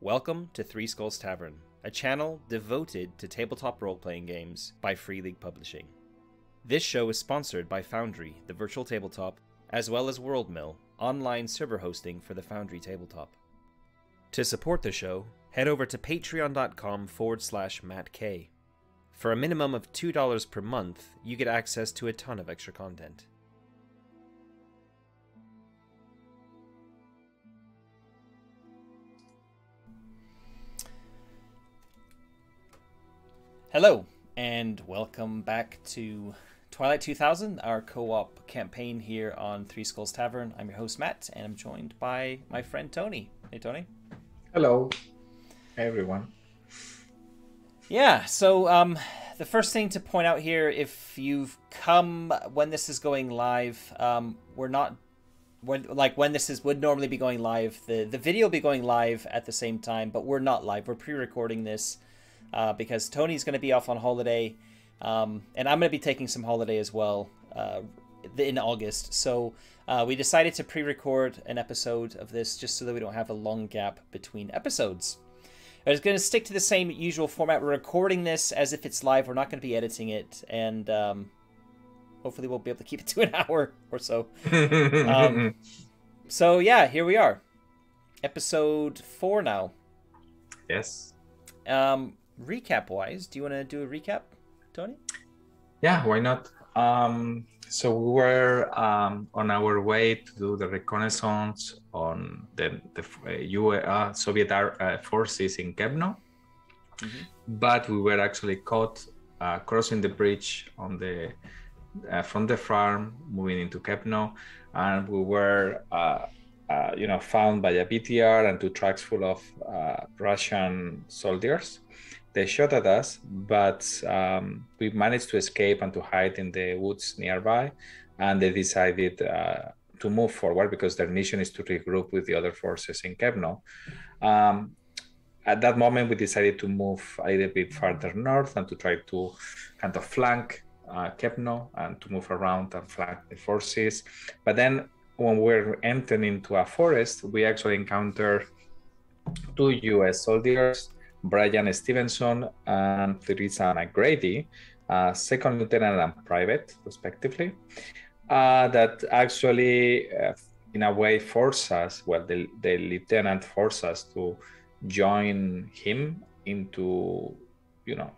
Welcome to Three Skulls Tavern, a channel devoted to tabletop role-playing games by Free League Publishing. This show is sponsored by Foundry, the virtual tabletop, as well as WorldMill, online server hosting for the Foundry tabletop. To support the show, head over to patreon.com/MattK. For a minimum of $2 per month, you get access to a ton of extra content. Hello, and welcome back to Twilight 2000, our co-op campaign here on Three Skulls Tavern. I'm your host, Matt, and I'm joined by my friend Tony. Hey, Tony. Hello, everyone. Yeah, so the first thing to point out here, if you've come when this is going live, we're not... when this would normally be going live, the video will be going live at the same time, but we're not live. We're pre-recording this. Because Tony's going to be off on holiday, and I'm going to be taking some holiday as well in August. So we decided to pre-record an episode of this just so that we don't have a long gap between episodes. I was going to stick to the same usual format. We're recording this as if it's live. We're not going to be editing it, and hopefully we'll be able to keep it to an hour or so. So yeah, here we are. Episode 4 now. Yes. Recap-wise, do you want to do a recap, Tony? Yeah, why not? So we were on our way to do the reconnaissance on the Soviet forces in Kebno, but we were actually caught crossing the bridge on the from the farm, moving into Kebno, and we were found by a BTR and 2 trucks full of Russian soldiers. They shot at us, but we managed to escape and to hide in the woods nearby, and they decided to move forward because their mission is to regroup with the other forces in Kebno. At that moment, we decided to move a little bit farther north and to try to kind of flank Kebno and to move around and flank the forces. But then when we're entering into a forest, we actually encountered 2 U.S. soldiers, Brian Stevenson and Theresa McGrady, second lieutenant and private, respectively, that actually, in a way, forced us, the lieutenant forced us to join him into,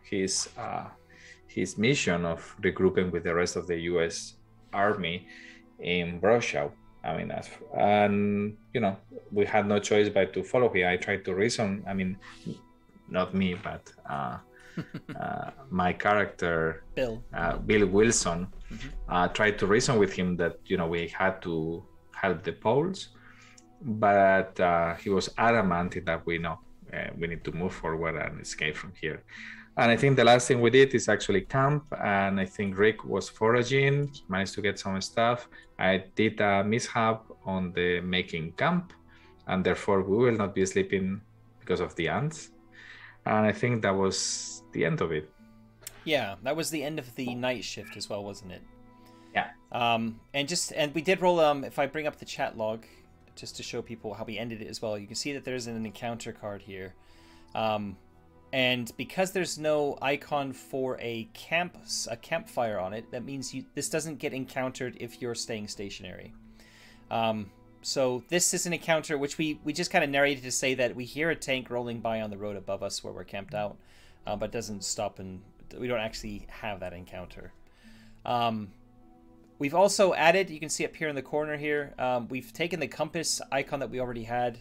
his mission of regrouping with the rest of the U.S. Army in Warsaw. We had no choice but to follow him. I tried to reason, not me, but my character, Bill Wilson, tried to reason with him that, we had to help the Poles, but he was adamant that we need to move forward and escape from here. And I think the last thing we did is actually camp, and I think Rick was foraging, managed to get some stuff. I did a mishap on the making camp, and therefore we will not be sleeping because of the ants. And I think that was the end of it. Yeah, that was the end of the night shift as well, wasn't it? Yeah. And we did roll, if I bring up the chat log, just to show people how we ended it as well, you can see that there's an encounter card here. And because there's no icon for a campfire on it, that means this doesn't get encountered if you're staying stationary. So this is an encounter which we just kind of narrated to say that we hear a tank rolling by on the road above us where we're camped out, but it doesn't stop, and we don't actually have that encounter. We've also added, you can see up here in the corner here, we've taken the compass icon that we already had.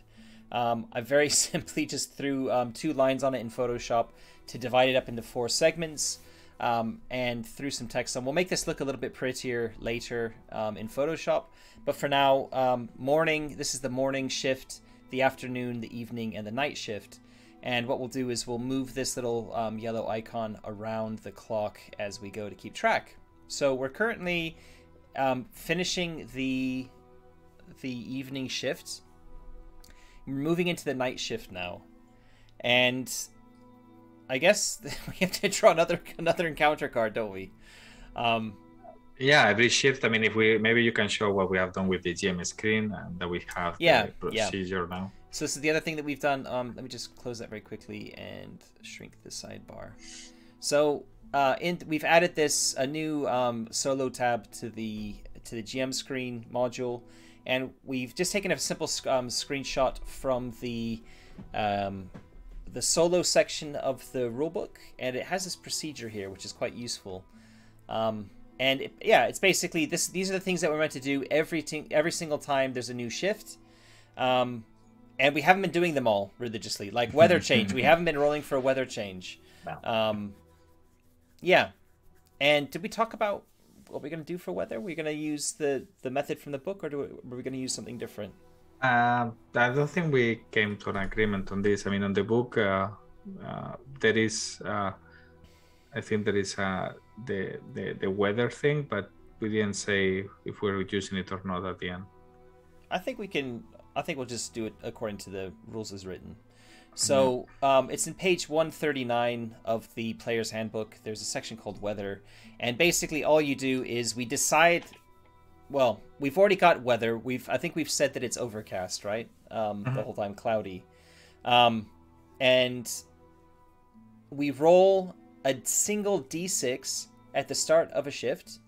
I very simply just threw 2 lines on it in Photoshop to divide it up into 4 segments, and threw some text on. We'll make this look a little bit prettier later in Photoshop, but for now, morning, this is the morning shift, the afternoon, the evening, and the night shift. And what we'll do is we'll move this little yellow icon around the clock as we go to keep track. So we're currently finishing the evening shift. We're moving into the night shift now, and I guess we have to draw another encounter card, don't we? Yeah, every shift. I mean, if we maybe you can show what we have done with the GM screen and that we have the procedure now. So this is the other thing that we've done. Let me just close that very quickly and shrink the sidebar. So we've added a new solo tab to the GM screen module, and we've just taken a simple screenshot from the solo section of the rulebook, and it has this procedure here, which is quite useful. And it's basically this. These are the things that we're meant to do every single time there's a new shift. And we haven't been doing them all religiously, like weather change. We haven't been rolling for a weather change. No. Yeah. And did we talk about what we're going to do for weather? We're going to use the method from the book, or are we going to use something different? I don't think we came to an agreement on this. I mean, on the book, there is, I think there is the weather thing, but we didn't say if we're using it or not at the end. I think we'll just do it according to the rules as written. So it's in page 139 of the player's handbook. There's a section called weather, and basically all you do is we decide. Well, we've already got weather. I think we've said that it's overcast, right? The whole time cloudy, and we roll a single d6 at the start of a shift,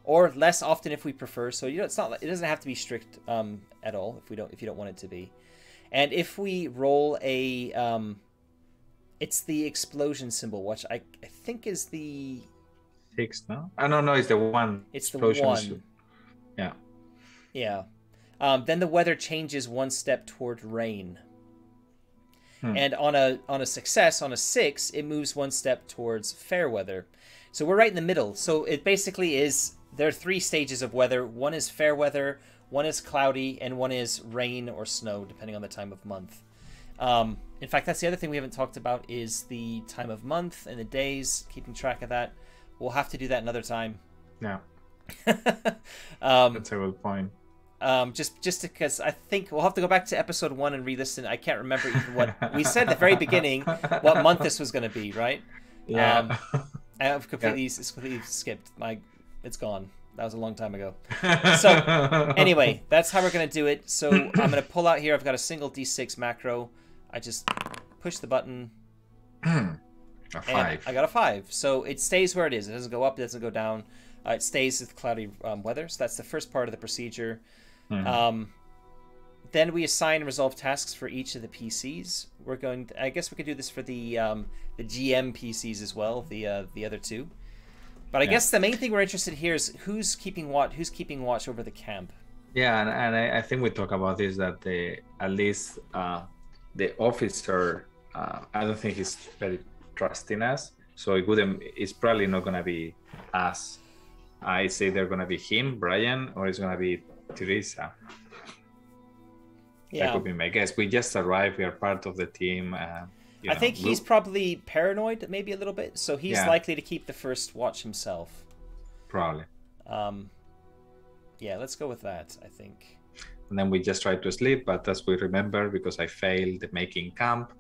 or less often if we prefer. So it doesn't have to be strict at all if you don't want it to be. And if we roll it's the explosion symbol, which I think is the 6. No, no, it's the 1. It's the 1. Yeah. Yeah. Then the weather changes one step toward rain. And on a success, on a 6, it moves one step towards fair weather. So we're right in the middle. So it basically is, there are 3 stages of weather. One is fair weather, one is cloudy, and one is rain or snow, depending on the time of month. In fact, that's the other thing we haven't talked about is the time of month and the days, keeping track of that. We'll have to do that another time. Yeah. That's a good point. Just because I think we'll have to go back to episode 1 and re-listen. I can't remember even what we said at the very beginning, what month this was going to be, right? Yeah. It's completely skipped. It's gone. That was a long time ago. So anyway, that's how we're going to do it. So I'm going to pull out here. I've got a single D6 macro. I just push the button. A 5. I got a 5. So it stays where it is. It doesn't go up. It doesn't go down. It stays with cloudy weather. So that's the first part of the procedure. Then we assign and resolve tasks for each of the PCs. I guess we could do this for the GM PCs as well, the other 2. But I guess the main thing we're interested here is who's keeping watch over the camp. Yeah, and I think we talk about this, that at least the officer, I don't think he's very trusting us. So it's probably not going to be us. I say they're going to be him, Brian, or it's going to be Teresa. Yeah. That could be my guess. We just arrived. We are part of the team. I think he's probably paranoid, maybe a little bit. So he's likely to keep the first watch himself. Probably. Yeah, let's go with that, I think. And then we just try to sleep, but as we remember, because I failed the making camp,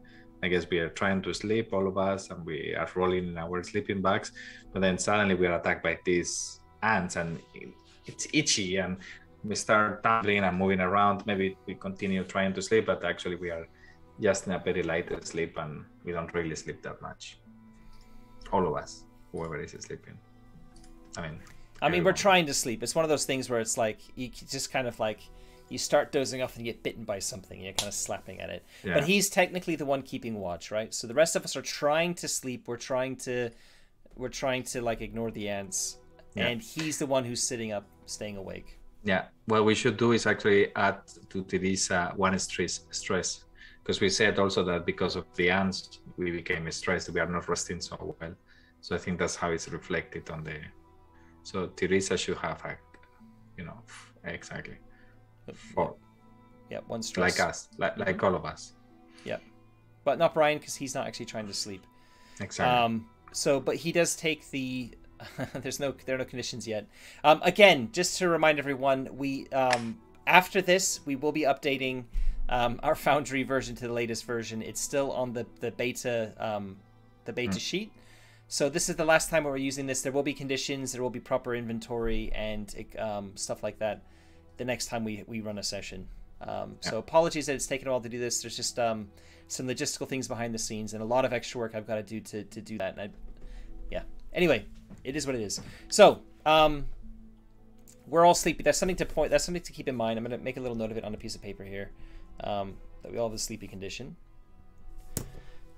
I guess we are trying to sleep, all of us, and we are rolling in our sleeping bags. But then suddenly we are attacked by these ants, and it's itchy, and we start tumbling and moving around. Maybe we continue trying to sleep, but actually we are just in a very light sleep, and we don't really sleep that much. All of us, whoever is sleeping. I mean, we're trying to sleep. It's one of those things where it's like you just kind of like you start dozing off and you get bitten by something. You're kind of slapping at it. Yeah. But he's technically the one keeping watch, right? So the rest of us are trying to sleep. We're trying to like ignore the ants, and he's the one who's sitting up, staying awake. Yeah. What we should do is actually add to this one stress, because we said also that because of the ants we became stressed. We are not resting so well. So I think that's how it's reflected on the. So Teresa should have exactly 4. Yeah, 1 stress. Like us, like all of us. Yeah, but not Brian, because he's not actually trying to sleep. Exactly. But he does take the. there are no conditions yet. Again, just to remind everyone, we after this we will be updating our Foundry version to the latest version. It's still on the beta sheet. So this is the last time we're using this. There will be conditions, there will be proper inventory and stuff like that the next time we run a session. So apologies that it's taken a while to do this. There's just some logistical things behind the scenes and a lot of extra work I've got to do to do that. And yeah. Anyway, it is what it is. So we're all sleepy. That's something to keep in mind. I'm going to make a little note of it on a piece of paper here. That we all have a sleepy condition.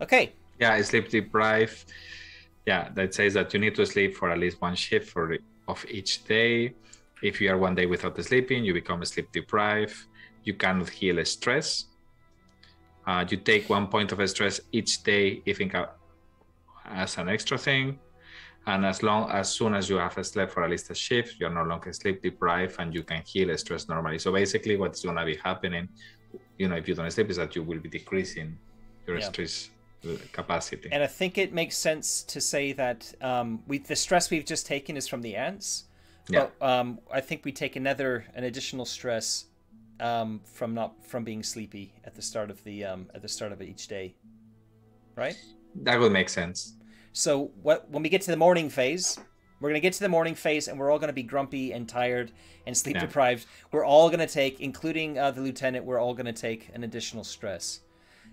Okay. Yeah, sleep deprived. Yeah, that says that you need to sleep for at least one shift of each day. If you are one day without sleeping, you become sleep deprived. You cannot heal stress. You take 1 point of stress each day, even as an extra thing. And as soon as you have slept for at least a shift, you're no longer sleep deprived and you can heal stress normally. So basically what's going to be happening, if you don't sleep, is that you will be decreasing your stress capacity. And I think it makes sense to say that the stress we've just taken is from the ants. Yeah. But I think we take an additional stress from being sleepy at the start of each day, right? That would make sense. So when we get to the morning phase, we're going to get to the morning phase and we're all going to be grumpy and tired and sleep deprived. We're all going to take, including the lieutenant, we're all going to take an additional stress.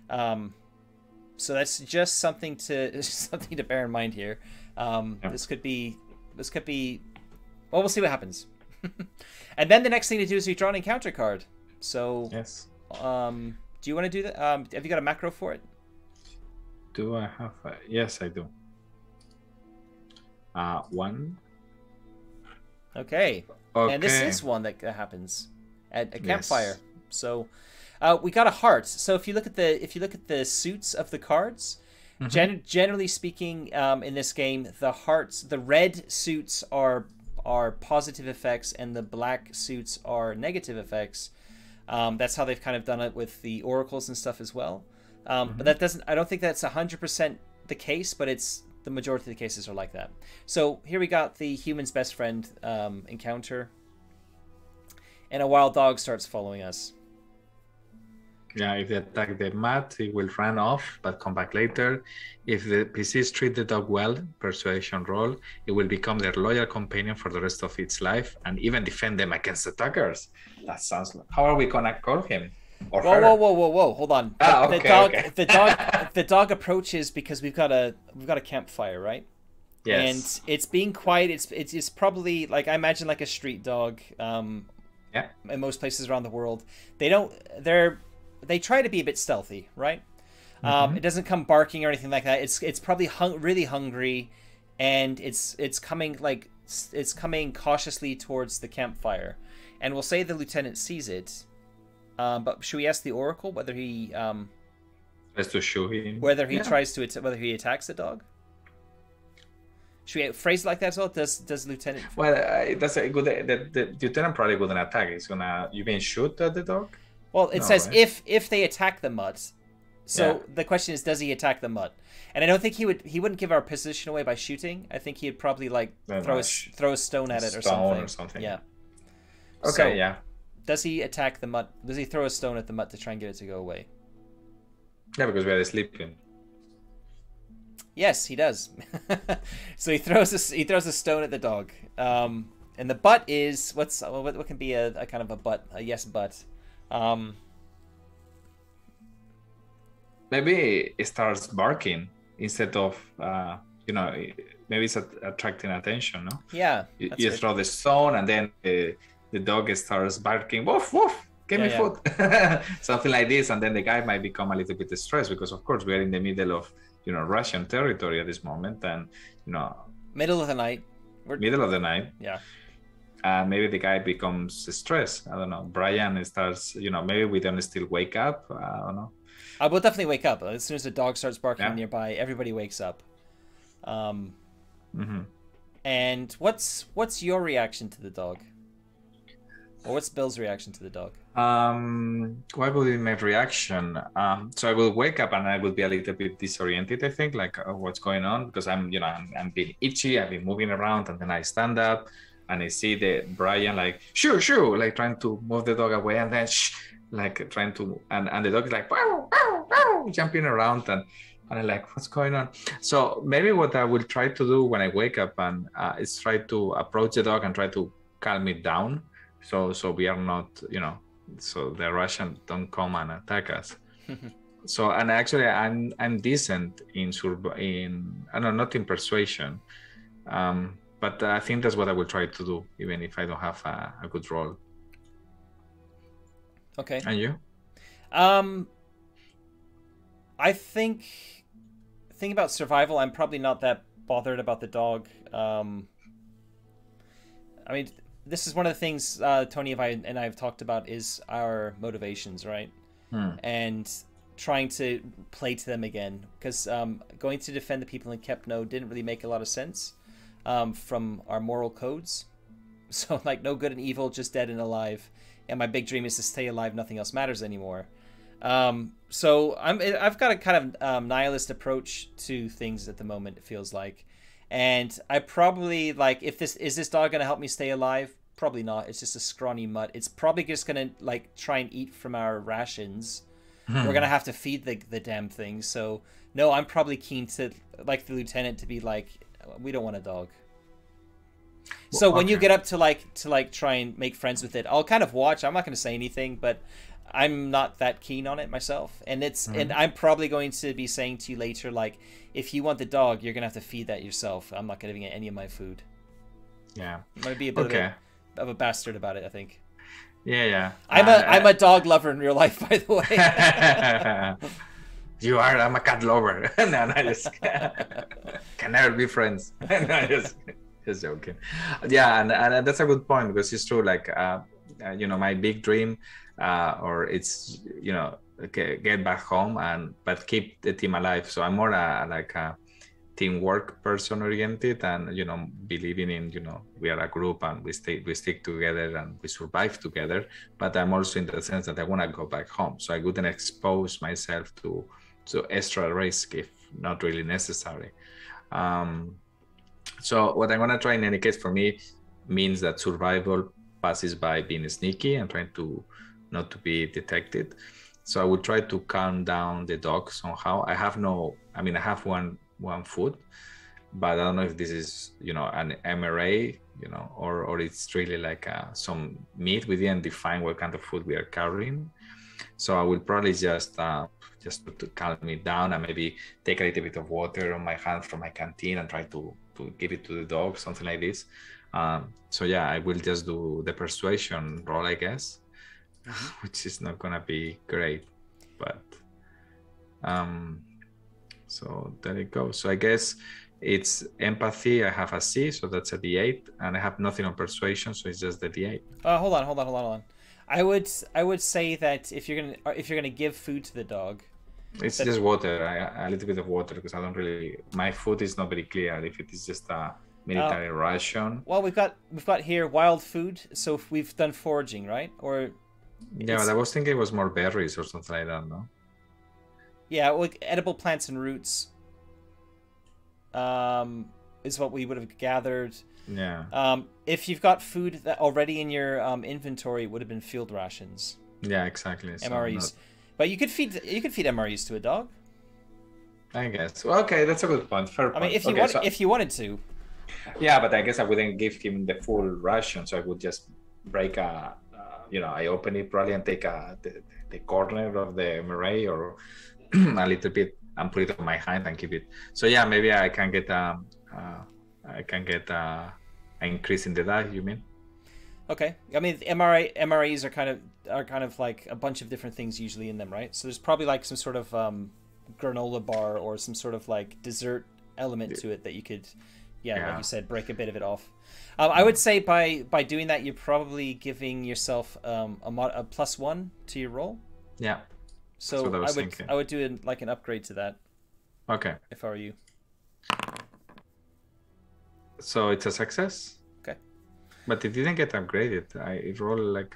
So that's just something to bear in mind here. This could be, well, we'll see what happens. And then the next thing to do is we draw an encounter card. So, yes. Do you want to do that? Have you got a macro for it? Do I have yes, I do. 1. Okay. And this is one that happens at a campfire. Yes. So we got a heart. So if you look at the suits of the cards, generally speaking, in this game, the red suits are positive effects and the black suits are negative effects. That's how they've kind of done it with the oracles and stuff as well. But I don't think that's 100% the case, but the majority of the cases are like that. So here we got the human's best friend encounter, and a wild dog starts following us. Yeah, if they attack the mat, it will run off, but come back later. If the PCs treat the dog well, persuasion roll, it will become their loyal companion for the rest of its life and even defend them against attackers. That sounds like... How are we gonna call him? Or her? Whoa! Hold on. The dog approaches because we've got a campfire, right? Yes. And it's being quiet. It's probably like, I imagine, like a street dog. In most places around the world, they try to be a bit stealthy, right? It doesn't come barking or anything like that. It's probably really hungry, and it's coming cautiously towards the campfire. And we'll say the lieutenant sees it. But should we ask the oracle whether he tries to show him, whether he attacks the dog? Should we phrase it like that as well? Does lieutenant? Well, that's a good. The lieutenant probably wouldn't attack. He's gonna. You mean shoot at the dog? Well, it says right? if they attack the mutt. So the question is, does he attack the mutt? And I don't think he wouldn't give our position away by shooting. I think he'd probably throw a stone at it or something. Yeah. Okay. So, does he attack the mutt? Does he throw a stone at the mutt to try and get it to go away? Yeah, because we are sleeping. Yes, he does. So he throws a stone at the dog. And the butt is what can be a kind of a butt, a yes butt. Maybe it starts barking instead of maybe it's attracting attention. No. Yeah. You throw the stone and then the dog starts barking. Woof woof. Give me food. Something like this, and then the guy might become a little bit stressed because, of course, we are in the middle of Russian territory at this moment, and middle of the night. Yeah. Maybe the guy becomes stressed. I don't know. Brian starts. Maybe we don't still wake up. I don't know. I will definitely wake up as soon as the dog starts barking nearby. Everybody wakes up. And what's your reaction to the dog? Or what's Bill's reaction to the dog? What would be my reaction? So I will wake up and I will be a little bit disoriented, I think, like what's going on, because I'm being itchy, I've been moving around, and then I stand up and I see the Brian like shoo, like trying to move the dog away, and then like trying to, and the dog is like wow, wow, wow, jumping around, and And I'm like, what's going on? So maybe what I will try to do when I wake up and is try to approach the dog and try to calm it down. So we are not, so the Russian don't come and attack us. So, and actually I'm decent in I don't know, not in persuasion. But I think that's what I will try to do, even if I don't have a good role. Okay. And you? I think about survival, I'm probably not that bothered about the dog. I mean, this is one of the things Tony and I have talked about is our motivations, right? And trying to play to them again, because going to defend the people in Kepno didn't really make a lot of sense from our moral codes. So like no good and evil, just dead and alive. And my big dream is to stay alive, nothing else matters anymore. So I've got a kind of nihilist approach to things at the moment, it feels like. And I probably, like, is this dog going to help me stay alive? Probably not. It's just a scrawny mutt. It's probably just going to, like, try and eat from our rations. We're going to have to feed the damn thing. So, no, I'm probably keen to, like the lieutenant, to be like, we don't want a dog. So when you get up to try and make friends with it, I'll kind of watch. I'm not going to say anything, but I'm not that keen on it myself. And and I'm probably going to be saying to you later, like, if you want the dog, you're going to have to feed that yourself. I'm not going to get any of my food. Yeah. I'm going to be a bit of a bastard about it, I think. Yeah. I'm a dog lover in real life, by the way. You are. I'm a cat lover. No, I just can never be friends. No, just joking. Yeah, and that's a good point, because it's true. Like, my big dream, or it's get back home but keep the team alive. So I'm more like a teamwork person oriented, and believing in we are a group and we stick together and we survive together. But I'm also in the sense that I want to go back home, so I wouldn't expose myself to extra risk if not really necessary. So what I'm gonna try in any case for me means that survival passes by being sneaky and trying to not to be detected. So I will try to calm down the dog somehow. I have one food, but I don't know if this is an MRA, or it's really like some meat. We didn't define what kind of food we are carrying. So I will probably just to calm it down and maybe take a little bit of water on my hand from my canteen and try to give it to the dog, something like this. So yeah, I will just do the persuasion role, I guess, which is not gonna be great, but so there it goes. So I guess it's empathy. I have a C, so that's a D8, and I have nothing on persuasion, so it's just the D8. Hold on. I would say that if you're gonna give food to the dog, it's just water. A little bit of water, because I don't really. My food is not very clear. If it is just a military ration. Well, we've got here wild food, so we've done foraging, right? Or yeah, but I was thinking it was more berries or something like that, no? Yeah, like edible plants and roots. Is what we would have gathered. Yeah. If you've got food that already in your inventory, it would have been field rations. Yeah, exactly. MREs, but you could feed MREs to a dog. I guess. Well, okay, that's a good point. Fair point. I mean, if you wanted to. Yeah, but I guess I wouldn't give him the full ration, so I would just break I open it probably and take the corner of the MRE or a little bit and put it on my hand and keep it. So yeah, maybe I can get an increase in the die. You mean? Okay. I mean, MREs are kind of like a bunch of different things usually in them, right? So there's probably like some sort of granola bar or some sort of like dessert element to it that you could, like you said, break a bit of it off. I would say by doing that, you're probably giving yourself a +1 to your roll. Yeah. So I would do an upgrade to that. Okay. If I were you. So it's a success. Okay. But it didn't get upgraded. It rolled like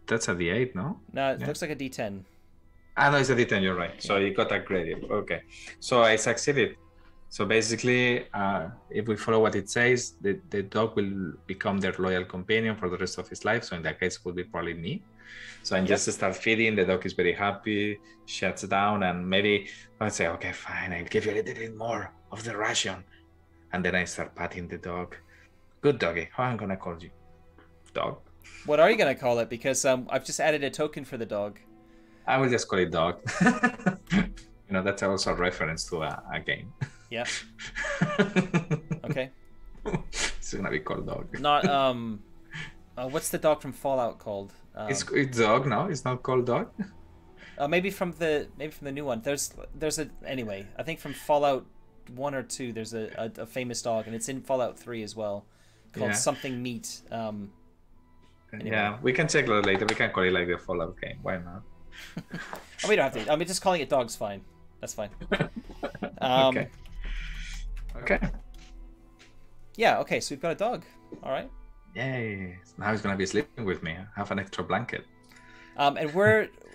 that's a D8, no? No, it looks like a D10. No, it's a D10. You're right. So it got upgraded. Okay. So I succeeded. So basically, if we follow what it says, the dog will become their loyal companion for the rest of his life. So in that case, it would be probably me. So I just start feeding. The dog is very happy, shuts down, and maybe I say, okay, fine, I'll give you a little bit more of the ration. And then I start patting the dog. Good doggy. How am I gonna call you? Dog. What are you gonna call it? Because I've just added a token for the dog. I will just call it dog. That's also a reference to a game. Yeah. Okay. It's gonna be called dog. Not what's the dog from Fallout called? It's dog. No, it's not called dog. Maybe from the new one. There's anyway. I think from Fallout 1 or 2. There's a famous dog, and it's in Fallout 3 as well, called something meat. Anyway. Yeah, we can check that later. We can call it like the Fallout game. Why not? We don't have to. I mean, just calling it dog's fine. That's fine. Okay. Yeah. Okay. So we've got a dog. All right. Yay! Now he's gonna be sleeping with me. Have an extra blanket. And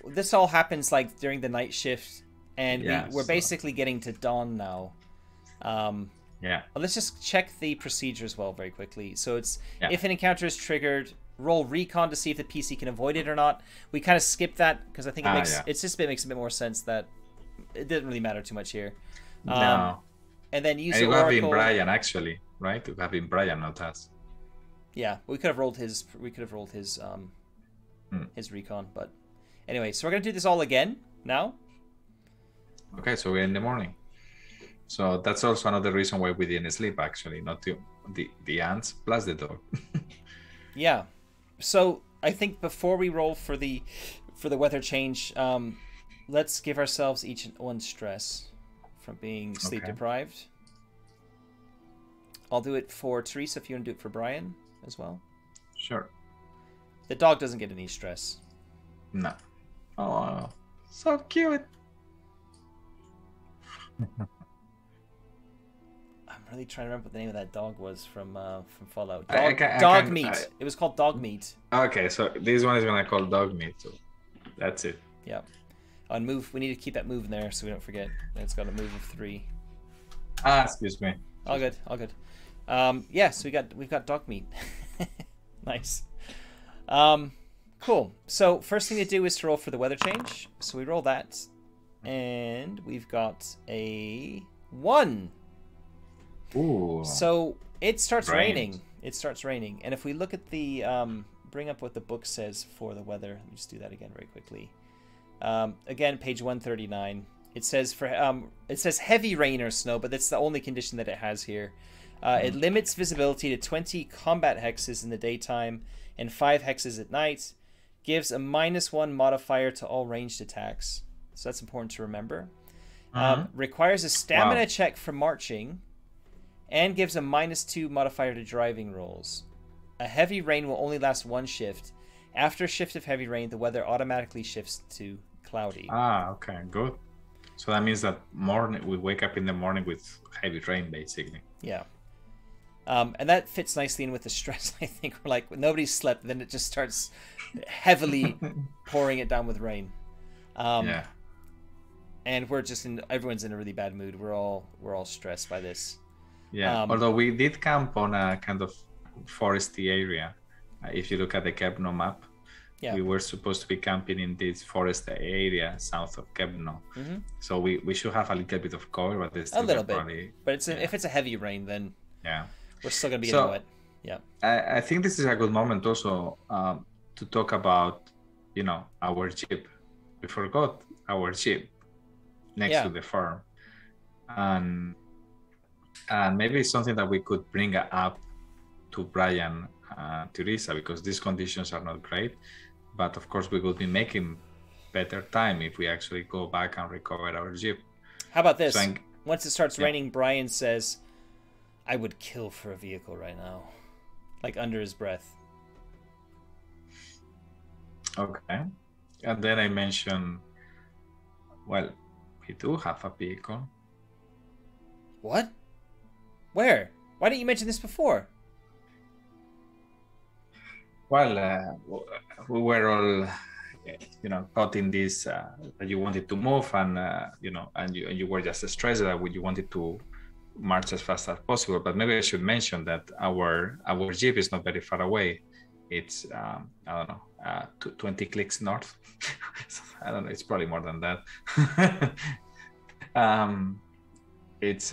this all happens like during the night shift, and we're basically getting to dawn now. Yeah. Well, let's just check the procedure as well very quickly. So it's if an encounter is triggered, roll recon to see if the PC can avoid it or not. We kind of skip that because I think it makes a bit more sense that it didn't really matter too much here. No. And then use it the would have been Oracle. Brian actually, right? It would have been Brian, not us. Yeah, we could have rolled his. His recon, but anyway, so we're gonna do this all again now. Okay, so we're in the morning. So that's also another reason why we didn't sleep. Actually, not the ants plus the dog. Yeah. So I think before we roll for the weather change, let's give ourselves each one stress from being sleep deprived. I'll do it for Teresa if you want to do it for Brian as well. Sure. The dog doesn't get any stress. No. Oh, so cute. I'm really trying to remember what the name of that dog was from Fallout. Dog meat. It was called dog meat. Okay, so this one is gonna call dog meat. So that's it. Yeah. On move, we need to keep that moving there so we don't forget. It's got a move of 3. Excuse me. All good. Yeah, so we've got dog meat. Nice. Cool. So first thing to do is to roll for the weather change. So we roll that, and we've got a 1. Ooh. So it starts raining. It starts raining, and if we look at the bring up what the book says for the weather. Let me just do that again very quickly. Again, page 139. It says heavy rain or snow, but that's the only condition that it has here. It limits visibility to 20 combat hexes in the daytime and 5 hexes at night. Gives a -1 modifier to all ranged attacks. So that's important to remember. Requires a stamina check for marching. And gives a -2 modifier to driving rolls. A heavy rain will only last 1 shift. After a shift of heavy rain, the weather automatically shifts to cloudy. Okay, good. So that means that we wake up in the morning with heavy rain, basically. Yeah. And that fits nicely in with the stress, I think. We're like, nobody slept, then it just starts heavily pouring it down with rain. And everyone's in a really bad mood. We're all stressed by this. Yeah, although we did camp on a kind of foresty area. If you look at the Kebno map, we were supposed to be camping in this forest area south of Kebno. So we should have a little bit of cover, but it's still a little bit. But if it's a heavy rain, then we're still gonna be getting wet. Yeah. I think this is a good moment also to talk about, our jeep. We forgot our jeep next to the farm, and maybe it's something that we could bring up to Brian and Teresa, because these conditions are not great. But of course, we would be making better time if we actually go back and recover our jeep. How about this? Once it starts raining, Brian says, "I would kill for a vehicle right now," like under his breath. Okay. And then I mentioned, well, we do have a vehicle. What? Where? Why didn't you mention this before? Well, we were all, caught in this that you wanted to move, and and you were just stressed that you wanted to march as fast as possible. But maybe I should mention that our jeep is not very far away. it's I don't know, 20 clicks north. I don't know, it's probably more than that. It's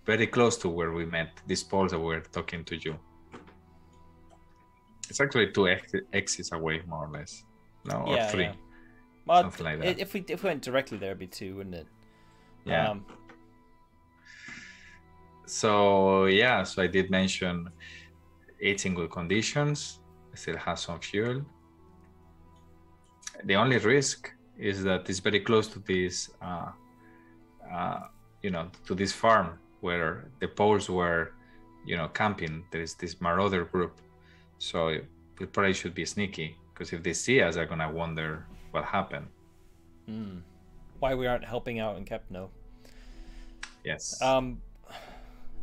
very close to where we met, this poles that we're talking to you. It's actually 2 exits away, more or less. No, or 3. Yeah. Well, something like that. If we went directly there, it'd be 2, wouldn't it? Yeah. So yeah, so I did mention it's in good conditions. It still has some fuel. The only risk is that it's very close to this, to this farm where the poles were, camping. There is this marauder group, so it probably should be sneaky, because if they see us, they're gonna wonder what happened. Why we aren't helping out in Kepno? Yes.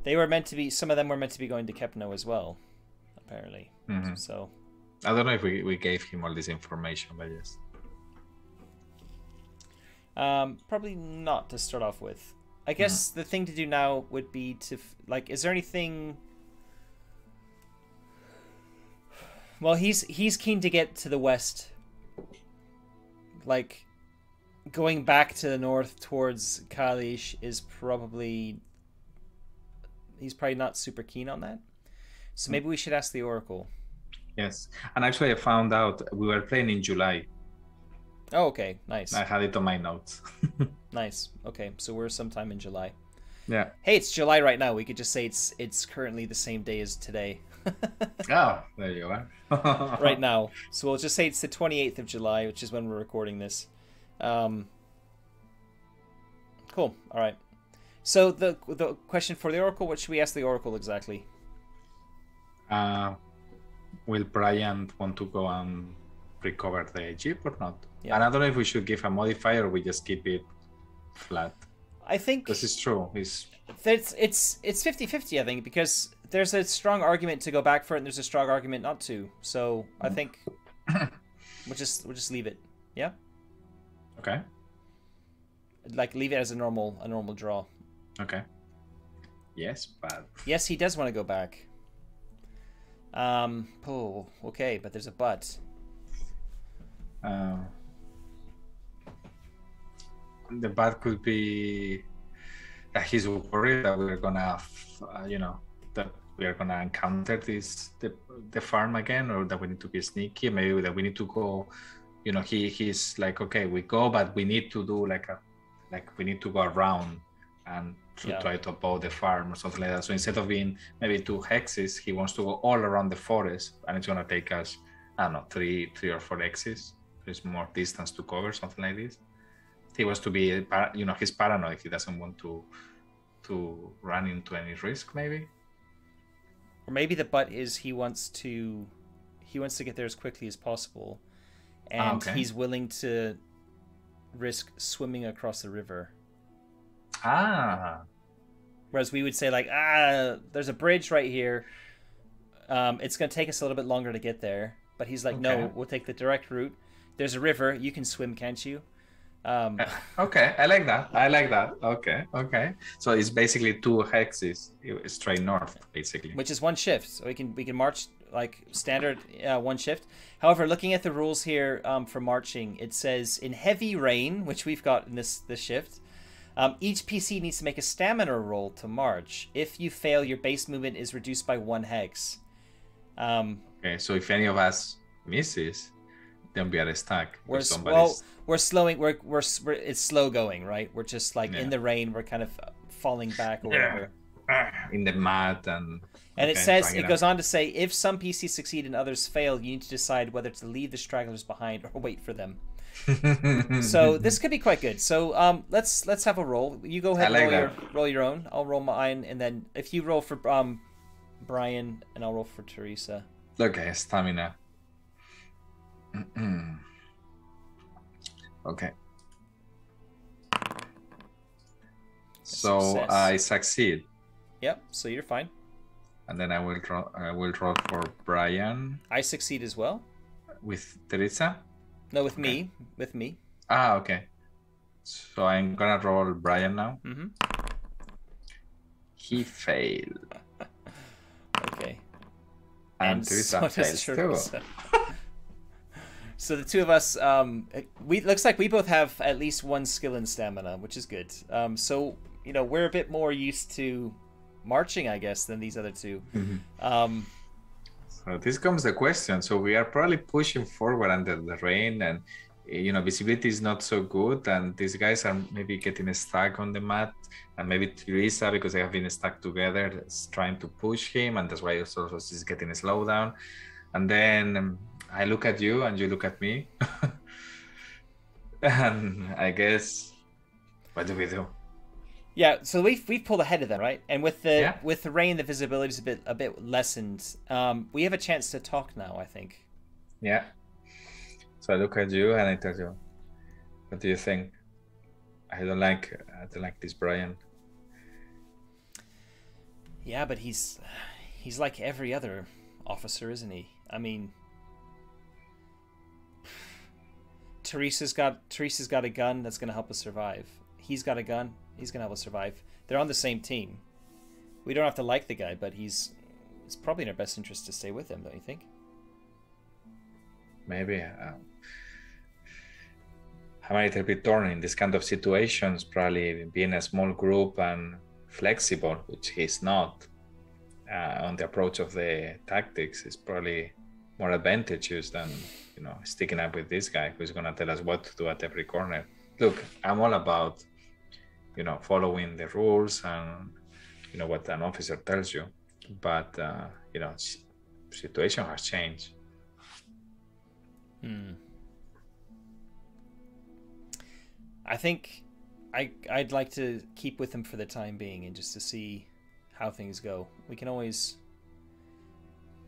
They were meant to be. Some of them were meant to be going to Kepno as well, apparently. So I don't know if we gave him all this information, but yes. Probably not to start off with. I guess the thing to do now would be to is there anything? Well, he's keen to get to the west. Like, going back to the north towards Kalish is probably... He's probably not super keen on that. So maybe we should ask the Oracle. Yes. And actually I found out we were playing in July. Oh, okay. Nice. I had it on my notes. Nice. Okay, so we're sometime in July. Yeah. Hey, it's July right now. We could just say it's currently the same day as today. Oh, there you are. Right now. So we'll just say it's the 28th of July, which is when we're recording this. Cool. All right. So the question for the Oracle, what should we ask the Oracle exactly? Will Brian want to go and recover the jeep or not? Yeah. And I don't know if we should give a modifier or we just keep it flat. I think this is true. It's 50-50, I think, because there's a strong argument to go back for it and there's a strong argument not to. So I think we'll just leave it. Yeah? Okay. Like, leave it as a normal draw. Okay. Yes, but yes, he does want to go back. Oh, okay, but there's a but. The but could be that he's worried that we're gonna, that we are gonna encounter the farm again, or that we need to be sneaky. Maybe that we need to go. He's like, okay, we go, but we need to do we need to go around and try to oppose the farm or something like that. So instead of being maybe 2 hexes, he wants to go all around the forest, and it's gonna take us, I don't know, 3 or 4 hexes. There's more distance to cover, something like this. He wants to be, he's paranoid. He doesn't want to run into any risk, maybe. Or maybe the but is he wants to get there as quickly as possible, and he's willing to risk swimming across the river. Whereas we would say there's a bridge right here. It's going to take us a little bit longer to get there. But he's like, no, we'll take the direct route. There's a river. You can swim, can't you? Okay, I like that. Okay. So it's basically 2 hexes straight north, basically. Which is 1 shift. So we can march like standard 1 shift. However, looking at the rules here for marching, it says in heavy rain, which we've got in this shift, each PC needs to make a stamina roll to march. If you fail, your base movement is reduced by 1 hex. Okay, so if any of us misses, then we are stuck. We're slowing. It's slow going, right? We're just in the rain. We're kind of falling back or whatever. In the mud and it says, it goes on to say, if some PCs succeed and others fail, you need to decide whether to leave the stragglers behind or wait for them. So this could be quite good. So let's have a roll. You go ahead and roll your own. I'll roll mine, and then if you roll for Brian, and I'll roll for Teresa. Okay, stamina. Okay. So success. I succeed. Yep. So you're fine. And then I will roll for Brian. I succeed as well. With Teresa? No, with me. With me. Okay. So I'm gonna roll Brian now. Mm-hmm. He failed. Okay. And Teresa so does fails too. Teresa. So the two of us, we looks like we both have at least one skill in stamina, which is good. So you know, we're a bit more used to marching, I guess, than these other two. So this comes the question. So we are probably pushing forward under the rain, and you know, visibility is not so good, and these guys are maybe getting stuck on the mat, and maybe Teresa, because they have been stuck together, is trying to push him, and that's why also she's getting a slowdown. And then I look at you, and you look at me, and I guess, what do we do? Yeah, so we've pulled ahead of them, right? And with the rain, the visibility is a bit lessened. We have a chance to talk now, I think. Yeah. So I look at you and I tell you, what do you think? I don't like this Brian. Yeah, but he's like every other officer, isn't he? I mean, Teresa's got a gun that's going to help us survive. He's got a gun. He's going to help us survive. They're on the same team. We don't have to like the guy, but it's probably in our best interest to stay with him, don't you think? Maybe. I'm a little bit torn in this kind of situations, probably being a small group and flexible, which he's not, on the approach of the tactics is probably more advantageous than, you know, sticking up with this guy who's going to tell us what to do at every corner. Look, I'm all about, you know, following the rules and, you know, what an officer tells you. But, you know, situation has changed. I think I'd like to keep with him for the time being and just to see how things go. We can always,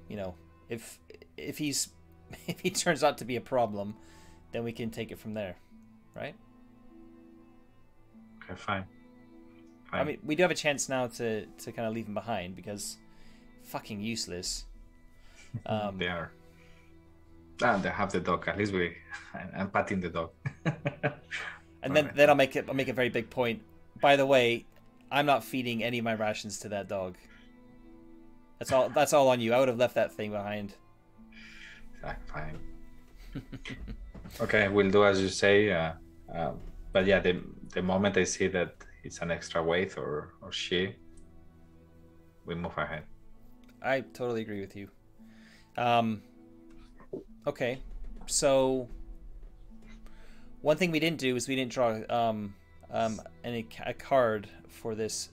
you know, if he turns out to be a problem, then we can take it from there, right? Okay, fine. I mean, we do have a chance now to kind of leave him behind because fucking useless. They are. And they have the dog. At least I'm patting the dog. And then I'll make a very big point. By the way, I'm not feeding any of my rations to that dog. That's all on you. I would have left that thing behind. Fine. Okay, we'll do as you say. But yeah, the moment I see that it's an extra weight or she, we move ahead. I totally agree with you. Okay, so one thing we didn't do is we didn't draw a card for this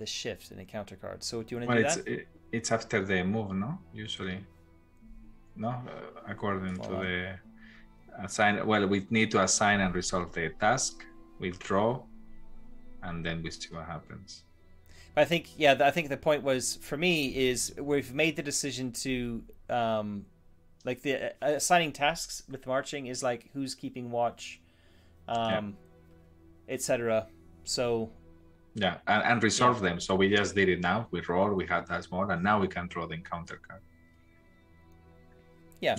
shift, an encounter card. So do you want to do that? It's after the move, no? Usually, no. According to the assign. Well, we need to assign and resolve the task. We draw, and then we see what happens. I think, yeah, I think the point was for me is we've made the decision to like the assigning tasks with marching is like who's keeping watch, etc. So yeah, and resolve them. So we just did it now. We roll. We had that more, and now we can draw the encounter card. Yeah.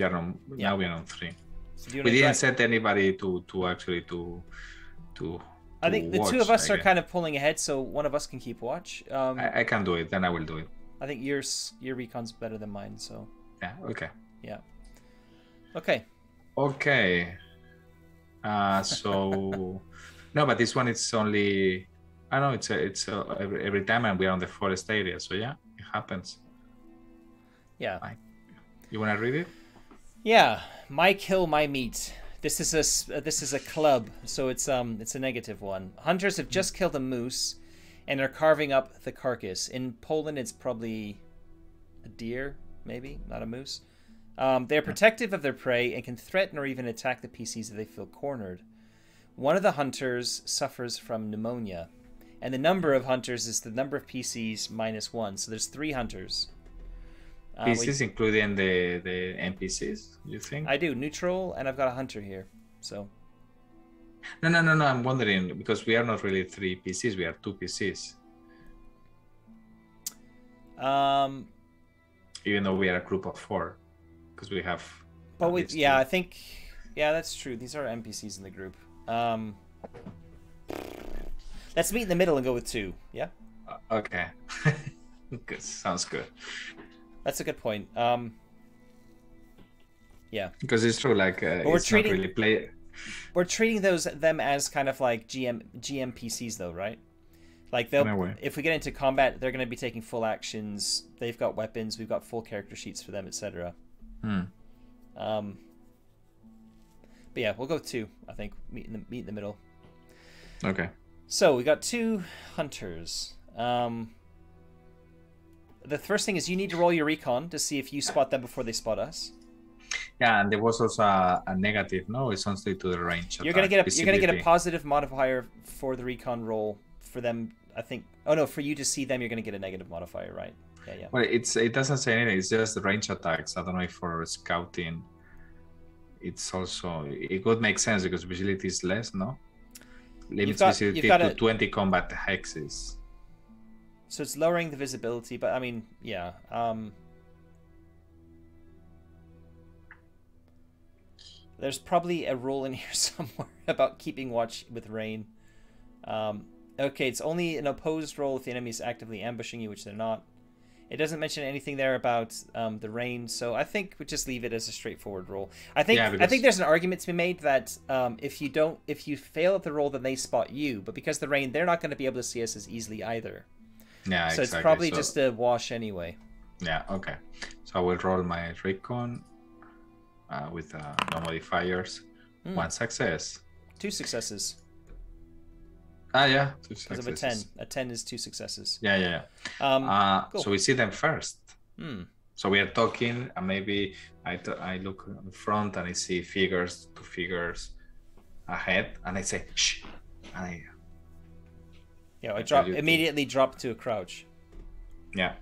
Now we're on 3. So we didn't set anybody to actually to I think the watch, two of us are kind of pulling ahead, so one of us can keep watch. I can do it, then I will do it. I think your recon's better than mine, so. Yeah. Okay. Yeah. Okay. Okay. So no, but this one it's only. I know it's every time, and we're on the forest area, so yeah, it happens. Yeah. You wanna read it? Yeah. My kill, my meat. This is a club, so it's a negative one. Hunters have just killed a moose, and are carving up the carcass. In Poland, it's probably a deer, maybe not a moose. They are protective of their prey and can threaten or even attack the PCs if they feel cornered. One of the hunters suffers from pneumonia, and the number of hunters is the number of PCs minus 1. So there's 3 hunters. PCs including the NPCs, you think? I do, neutral, and I've got a hunter here. So. No. I'm wondering because we are not really 3 PCs. We are 2 PCs. Even though we are a group of 4, because we have. But I think, that's true. These are NPCs in the group. Let's meet in the middle and go with 2. Yeah. Okay. Good. Sounds good. That's a good point. Yeah. Because it's true, like it's not really play. We're treating them as kind of like GM PCs, though, right? Like if we get into combat, they're going to be taking full actions. They've got weapons. We've got full character sheets for them, etc. But yeah, we'll go 2. I think meet in the middle. Okay. So we got 2 hunters. The first thing is you need to roll your recon to see if you spot them before they spot us. Yeah, and there was also a negative. No, it's only to the range. You're gonna get a positive modifier for the recon roll for them. I think. Oh no, for you to see them, you're gonna get a negative modifier, right? Yeah. Well, it doesn't say anything. It's just the range attacks. I don't know if for scouting, it could make sense because visibility is less, no? Limits visibility to 20 combat hexes. So it's lowering the visibility, but I mean, yeah. There's probably a rule in here somewhere about keeping watch with rain. Okay, it's only an opposed roll if the enemy is actively ambushing you, which they're not. It doesn't mention anything there about the rain, so I think we just leave it as a straightforward roll. I think there's an argument to be made that if you fail at the roll, then they spot you, but because the rain, they're not going to be able to see us as easily either. Yeah, so exactly. It's probably just a wash anyway. Yeah, okay. So I will roll my recon with no modifiers. 1 success. 2 successes. Yeah, 2 successes. Because of a 10. A 10 is 2 successes. Yeah. Cool. So we see them first. So we are talking, and maybe I look in front and I see 2 figures ahead, and I say, shh. And I immediately drop to a crouch. Yeah.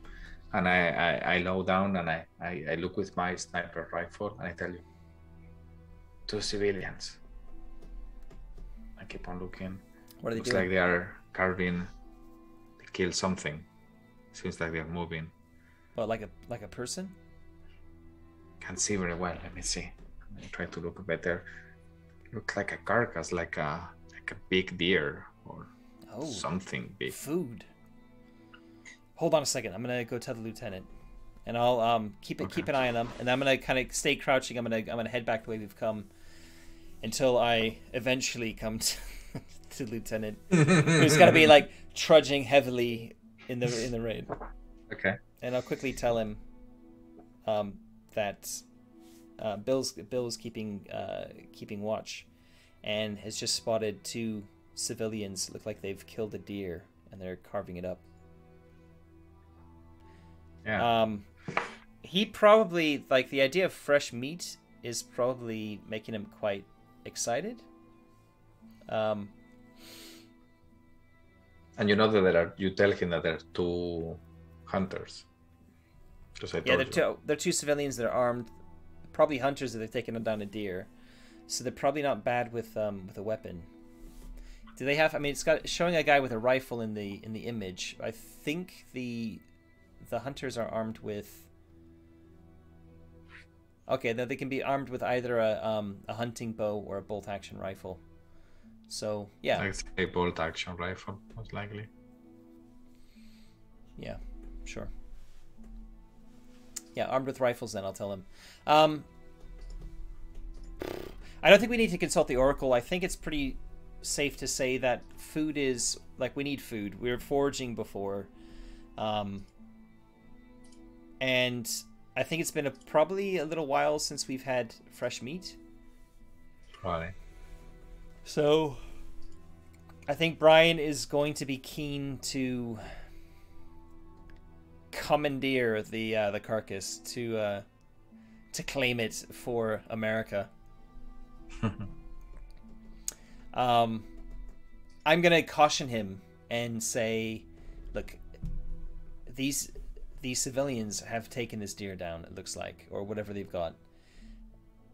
And I low down and I look with my sniper rifle and I tell you, 2 civilians. I keep on looking. What are they Looks doing? like they are carving. They kill something. Seems like they are moving. Well, like a person? Can't see very well. Let me see. I try to look better. Looks like a carcass, like a big deer or something big. Food. Hold on a second. I'm gonna go tell the lieutenant, and I'll keep an eye on them, and I'm gonna kind of stay crouching. I'm gonna head back the way we've come until I eventually come to Lieutenant, who's gonna be like trudging heavily in the rain. Okay. And I'll quickly tell him that Bill's keeping watch, and has just spotted 2 civilians. Look like they've killed a deer, and they're carving it up. Yeah. He probably, like, the idea of fresh meat is probably making him quite excited. And you know that you tell him that there are 2 hunters. They're 2 civilians that are armed, probably hunters that have taken down a deer, so they're probably not bad with a weapon. Do they have? I mean, it's showing a guy with a rifle in the image. I think the hunters are armed with. Okay, they can be armed with either a hunting bow or a bolt-action rifle. So yeah, I'd say bolt-action rifle, most likely. Yeah, sure. Yeah, armed with rifles. Then I'll tell him. I don't think we need to consult the Oracle. I think it's pretty safe to say that food is like we need food. We were foraging before, and I think it's been probably a little while since we've had fresh meat. Probably. So, I think Brian is going to be keen to commandeer the carcass to claim it for America. I'm gonna caution him and say, look, these civilians have taken this deer down, it looks like, or whatever they've got.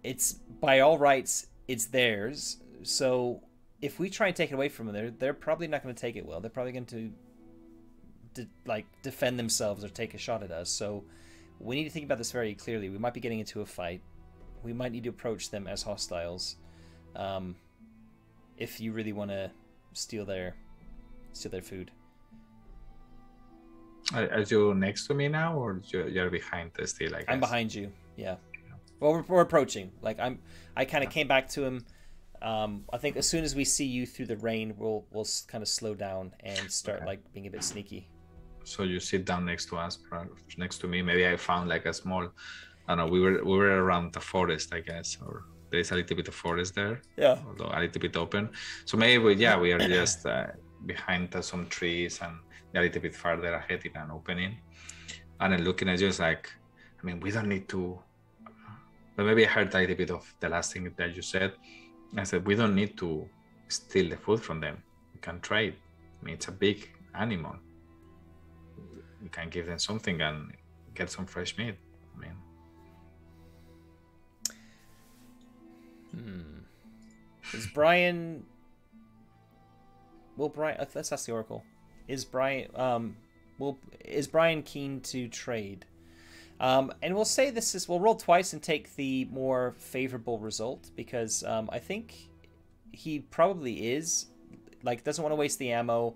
It's by all rights, it's theirs. So if we try and take it away from them, they're probably not going to take it well. They're probably going to defend themselves or take a shot at us. So we need to think about this very clearly. We might be getting into a fight. We might need to approach them as hostiles. If you really want to steal their food. Are you next to me now, or you're behind still? I guess I'm behind you. Yeah. Well, we're approaching. Like I kind of came back to him. I think as soon as we see you through the rain, we'll kind of slow down and start like being a bit sneaky. So you sit down next to us, next to me. Maybe I found like a small. I don't know. We were around the forest, I guess, or there is a little bit of forest there. Yeah. Although a little bit open. So maybe we are just behind some trees and a little bit farther ahead in an opening. And then looking at you, it's like, I mean, we don't need to. But maybe I heard a little bit of the last thing that you said. I said, we don't need to steal the food from them. We can trade. I mean, it's a big animal. We can give them something and get some fresh meat. I mean, is Brian? Will Brian? Let's ask the Oracle. Is Brian? Is Brian keen to trade? And we'll say this is. We'll roll twice and take the more favorable result because I think he probably is. Like, doesn't want to waste the ammo.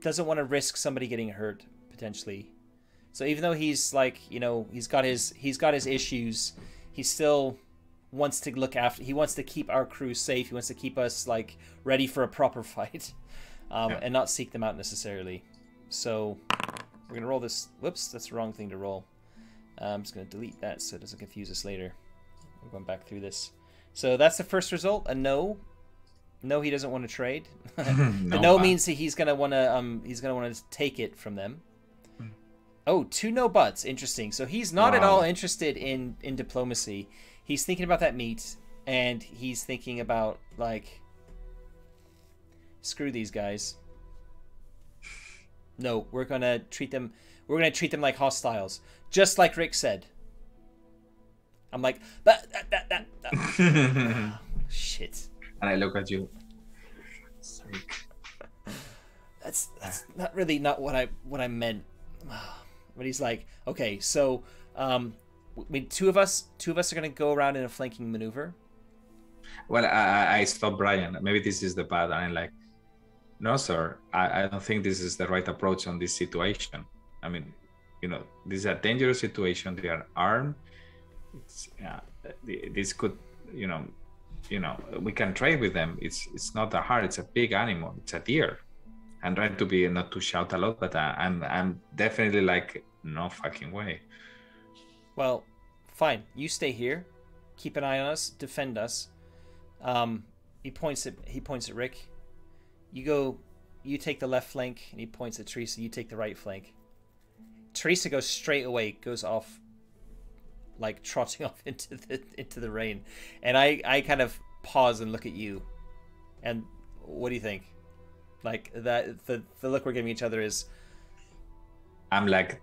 Doesn't want to risk somebody getting hurt potentially. So even though he's like, you know, he's got his issues, he still wants to look after. He wants to keep our crew safe. He wants to keep us like ready for a proper fight, and not seek them out necessarily. So we're gonna roll this. Whoops, that's the wrong thing to roll. I'm just gonna delete that so it doesn't confuse us later. We're going back through this. So that's the first result. A no. No, he doesn't want to trade. The no means that he's gonna want to take it from them. Oh, 2 no buts. Interesting. So he's not at all interested in diplomacy. He's thinking about that meat, and he's thinking about like, screw these guys. No, we're gonna treat them. We're gonna treat them like hostiles, just like Rick said. I'm like, shit. And I look at you. That's not really not what I meant. But he's like, okay, so two of us are gonna go around in a flanking maneuver. Well, I stopped Brian. Maybe this is the bad. And I'm like, no, sir. I don't think this is the right approach on this situation. I mean, you know, this is a dangerous situation. They are armed. This could, you know, we can trade with them. It's not that hard. It's a big animal. It's a deer. I'm trying to be not to shout a lot, but I'm definitely like, no fucking way. Well, fine. You stay here. Keep an eye on us. Defend us. He points at Rick. You take the left flank, and he points at Teresa. You take the right flank. Teresa goes straight away, goes off, like trotting off into the rain, and I kind of pause and look at you. And what do you think? Like that the look we're giving each other is. I'm like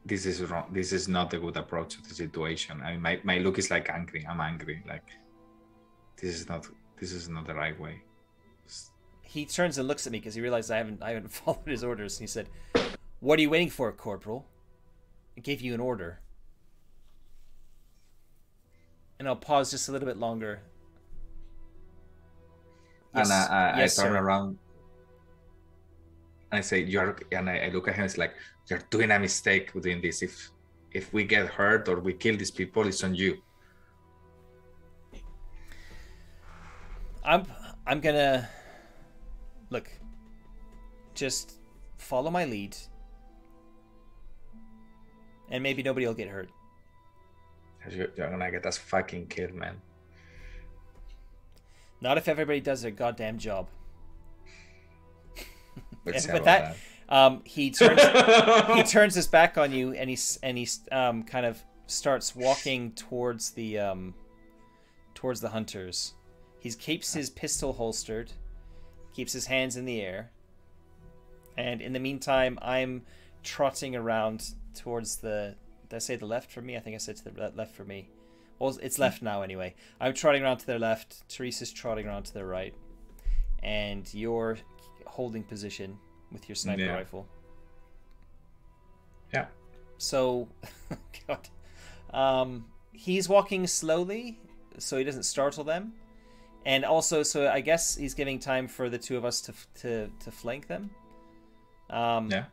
this is wrong. This is not a good approach to the situation. I mean, my look is like angry. I'm angry. Like this is not the right way. He turns and looks at me because he realized I haven't followed his orders. And he said, "What are you waiting for, Corporal? I gave you an order." And I'll pause just a little bit longer. Yes, and I yes, turn sir. around and I say, I look at him. It's like, you're doing a mistake doing this. If we get hurt or we kill these people, it's on you. I'm gonna look. Just follow my lead, and maybe nobody will get hurt. You're gonna get us fucking killed, man. Not if everybody does their goddamn job. With that, he turns his back on you, and he's kind of starts walking towards the hunters. He keeps his pistol holstered, keeps his hands in the air, and in the meantime, I'm trotting around towards the. Did I say the left for me? I think I said to the left for me. Well, it's left now anyway. I'm trotting around to their left. Teresa's trotting around to their right, and you're holding position with your sniper rifle. Yeah. So, God, he's walking slowly, so he doesn't startle them, and also, so I guess he's giving time for the two of us to flank them. Yeah.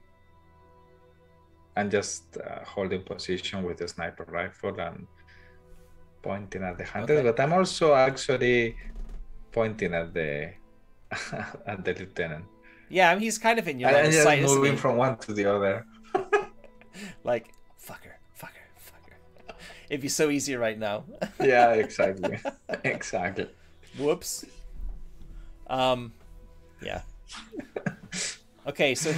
And just holding position with the sniper rifle and pointing at the hunters. Okay. But I'm also actually pointing at the at the lieutenant. Yeah, I mean, he's kind of in your line And of just sight, isn't moving he? from one to the other. Like, fucker. It'd be so easy right now. Yeah, exactly. Exactly. Whoops. Yeah. Okay, so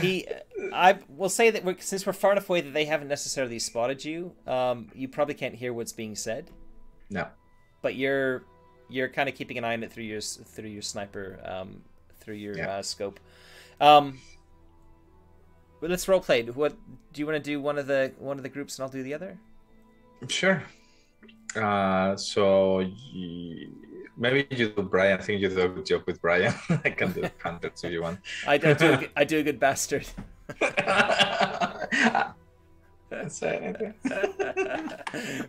I will say that since we're far enough away that they haven't necessarily spotted you, you probably can't hear what's being said. No. But you're kind of keeping an eye on it through your sniper, through your scope. But let's roleplay. What do you want to do? One of the groups, and I'll do the other. Sure. So maybe you do Brian. I think you do a good job with Brian. I can do hunters if you want. I do a good bastard. Don't say anything.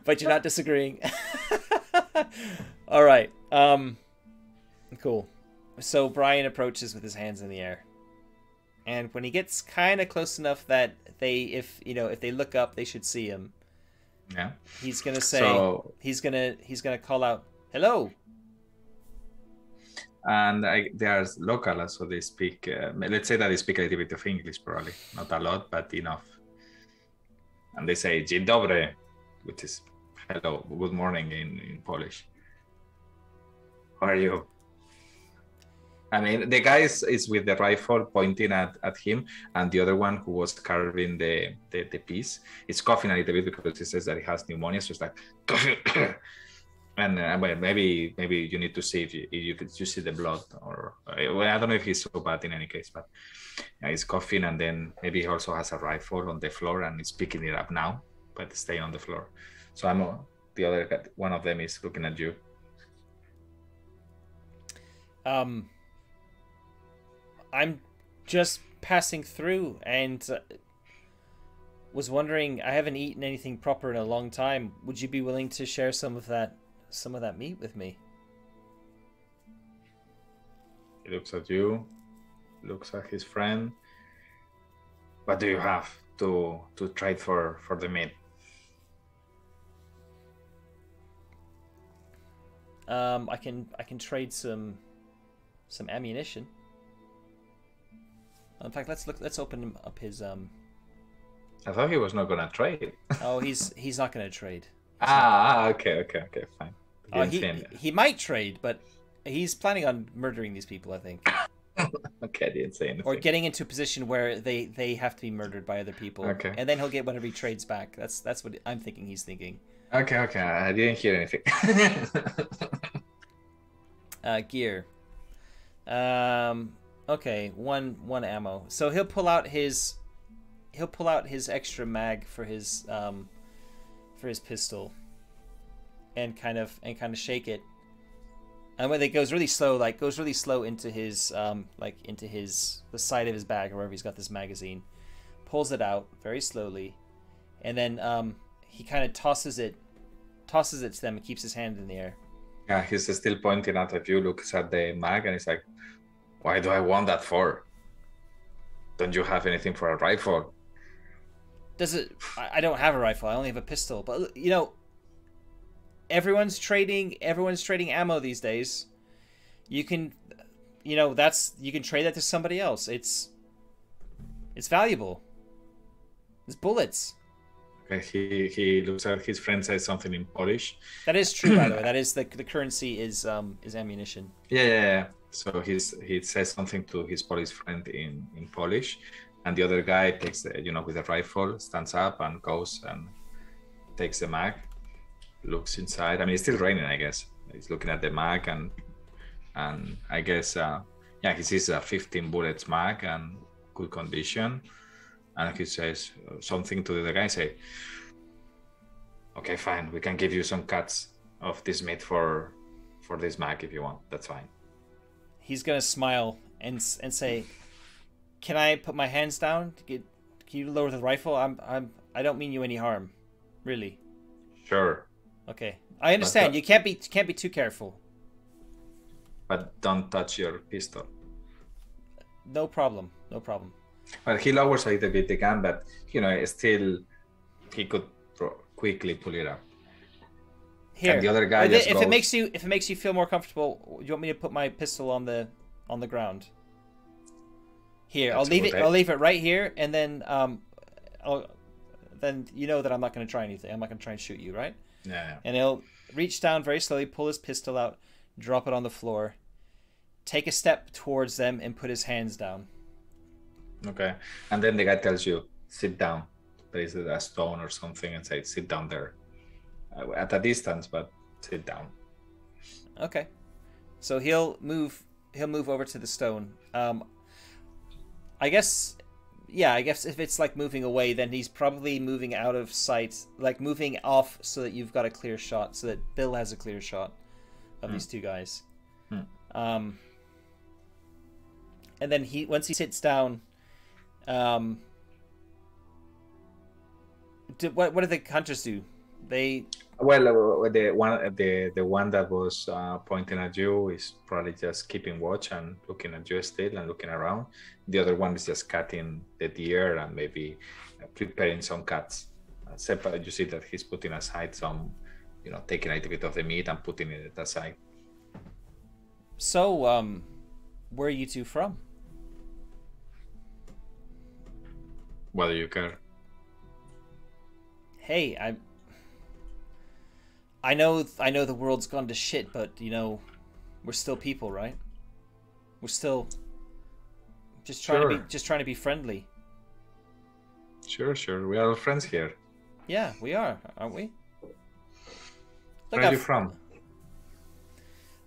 But you're not disagreeing. All right. Cool. So Brian approaches with his hands in the air, and when he gets kind of close enough that if they look up, they should see him. Yeah. He's gonna say he's gonna call out hello. And they are local, so they speak. Let's say that they speak a little bit of English, probably not a lot, but enough. And they say "Dzień dobry," which is hello, good morning in Polish. How are you? I mean, the guy is with the rifle pointing at him, and the other one who was carving the piece is coughing a little bit because he says that he has pneumonia. So it's like, and well, maybe you need to see if you see the blood, or well, I don't know if he's so bad in any case, but he's coughing, and then maybe he also has a rifle on the floor and he's picking it up now, but staying on the floor. So the other guy, one of them is looking at you. I'm just passing through and was wondering. I haven't eaten anything proper in a long time. Would you be willing to share some of that meat with me? He looks at you, looks at his friend. What do you have to trade for the meat? I can trade some ammunition. In fact, let's open up his I thought he was not gonna trade. Oh, he's not gonna trade. Okay, fine. He might trade, but he's planning on murdering these people, I think. Okay, I didn't say anything. Or getting into a position where they have to be murdered by other people. Okay. And then he'll get whatever he trades back. That's what I'm thinking he's thinking. Okay, I didn't hear anything. Gear. Okay, one ammo. So he'll pull out his extra mag for his pistol, and kind of shake it. And when it goes really slow, into his the side of his bag or wherever he's got this magazine, pulls it out very slowly, and then he kind of tosses it to them and keeps his hand in the air. Yeah, he's still pointing at you, looks at the mag, and he's like, "Why do I want that for? Don't you have anything for a rifle?" I don't have a rifle. I only have a pistol. But everyone's trading ammo these days. You can trade that to somebody else. It's valuable. It's bullets. Okay, he looks at his friend, says something in Polish. That is true, by the way. That is the currency is ammunition. Yeah. So he says something to his Polish friend in Polish, and the other guy takes with a rifle, stands up and goes and takes the mag, looks inside. I mean, it's still raining, I guess. He's looking at the mag, and I guess he sees a 15 bullets mag and good condition, and he says something to the other guy. Say, "Okay, fine. We can give you some cuts of this meat for this mag if you want. That's fine." He's gonna smile and say, "Can I put my hands down? Can you lower the rifle? I don't mean you any harm, really." Sure. Okay, I understand. You can't be too careful. But don't touch your pistol. No problem. Well, he lowers a little bit the gun, but still he could quickly pull it up. Here, and the other guy just if goes, it makes you feel more comfortable, do you want me to put my pistol on the ground? Here, I'll leave it right here, and then then you know that I'm not going to try anything. I'm not going to try and shoot you, right? Yeah. And he'll reach down very slowly, pull his pistol out, drop it on the floor, take a step towards them, and put his hands down. Okay. And then the guy tells you, sit down. There is a stone or something and say, sit down there. At a distance, but sit down. Okay. So he'll move over to the stone. I guess if it's like moving away, then he's probably moving out of sight, like moving off so that you've got a clear shot, so that Bill has a clear shot of these two guys. And then once he sits down, what do the hunters do? The one that was pointing at you is probably just keeping watch and looking at you still and looking around. The other one is just cutting the deer and maybe preparing some cuts. Separate, you see that he's putting aside some, taking a little bit of the meat and putting it aside. So, where are you two from? What do you care? Hey, I know the world's gone to shit, but we're still people, right? We're still just trying to be friendly. Sure. We are all friends here. Yeah, we are, aren't we? Where are you from?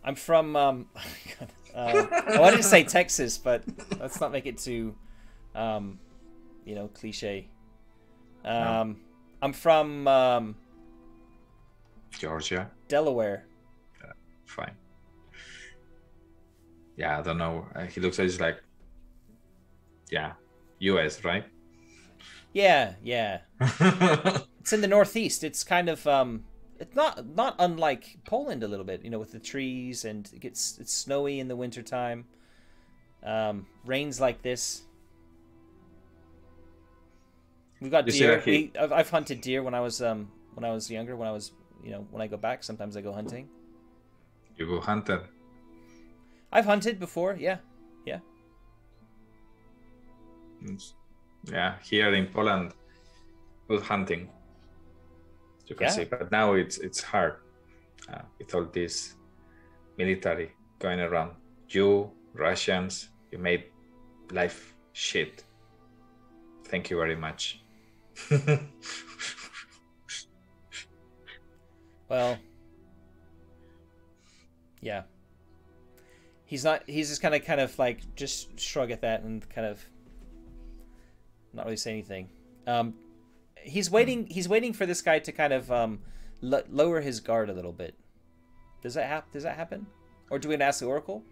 I'm from I wanted to say Texas, but let's not make it too cliche. No. I'm from Georgia. Delaware. Fine. Yeah, I don't know. He looks like he's like, US, right? Yeah. It's in the Northeast. It's kind of it's not unlike Poland a little bit, with the trees, and it's snowy in the wintertime. Rains like this. We've got deer. I've hunted deer when I was younger. When I go back, sometimes I go hunting. You go hunting? I've hunted before. Yeah. Yeah, here in Poland, good hunting. You can see, but now it's hard with all this military going around. You Russians, you made life shit. Thank you very much. Well, yeah. He's just kind of like just shrug at that and kind of not really say anything. He's waiting for this guy to kind of lower his guard a little bit. Does that happen? Or do we ask the Oracle?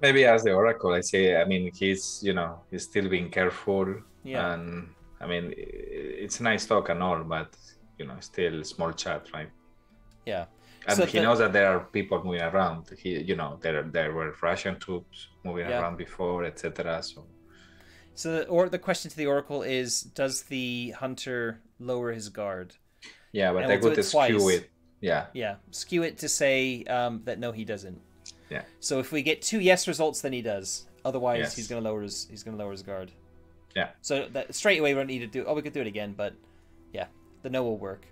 Maybe ask the Oracle. I mean, he's still being careful. Yeah. And I mean, it's a nice talk and all, but still small chat, right? Yeah. And so he knows that there are people moving around. There were Russian troops moving around before, etc. So the question to the Oracle is: does the hunter lower his guard? Yeah, but I could skew it. Yeah, skew it to say that no, he doesn't. Yeah. So if we get 2 yes results, then he does. Otherwise, he's gonna lower his guard. Yeah. So that straight away we don't need to do. Oh, we could do it again, but yeah, the no will work.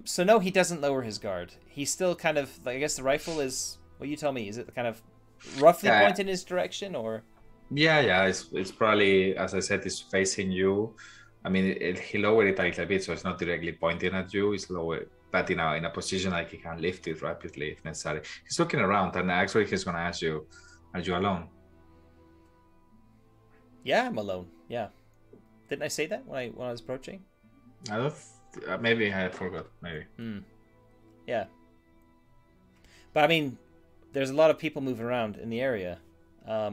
So no, he doesn't lower his guard. He's still kind of, I guess the rifle is. Well, you tell me. Is it kind of roughly pointed in his direction, or? Yeah. It's probably, as I said, it's facing you. I mean, he lowered it a little bit, so it's not directly pointing at you. It's lower, but in a position like he can lift it rapidly if necessary. He's looking around, and actually he's going to ask you, "Are you alone?" Yeah, I'm alone. Yeah, didn't I say that when I was approaching? I don't. Maybe I forgot. Maybe. Yeah. But I mean, there's a lot of people moving around in the area. I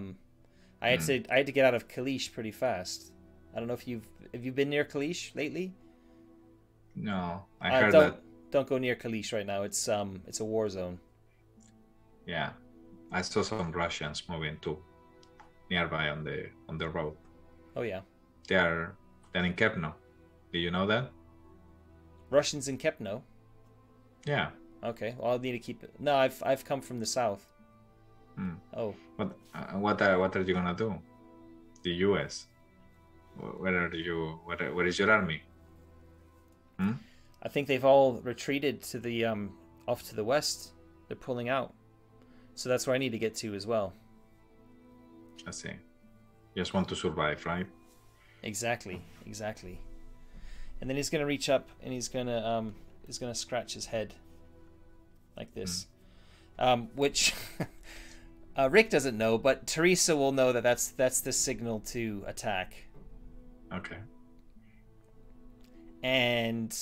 had to get out of Kalish pretty fast. I don't know if have you been near Kalish lately? No, I heard that. Don't go near Kalish right now. It's a war zone. Yeah, I saw some Russians moving too nearby on the road. Oh yeah. They're in Kepno. Do you know that? Russians in Kepno. Yeah. Okay. Well, I'll need to keep it. No, I've come from the south. Oh. What are you gonna do? The U.S. Where is your army? I think they've all retreated to the off to the west. They're pulling out. So that's where I need to get to as well. I see. Just want to survive, right? Exactly. And then he's gonna reach up and he's gonna scratch his head like this, which Rick doesn't know, but Teresa will know that that's the signal to attack. Okay. And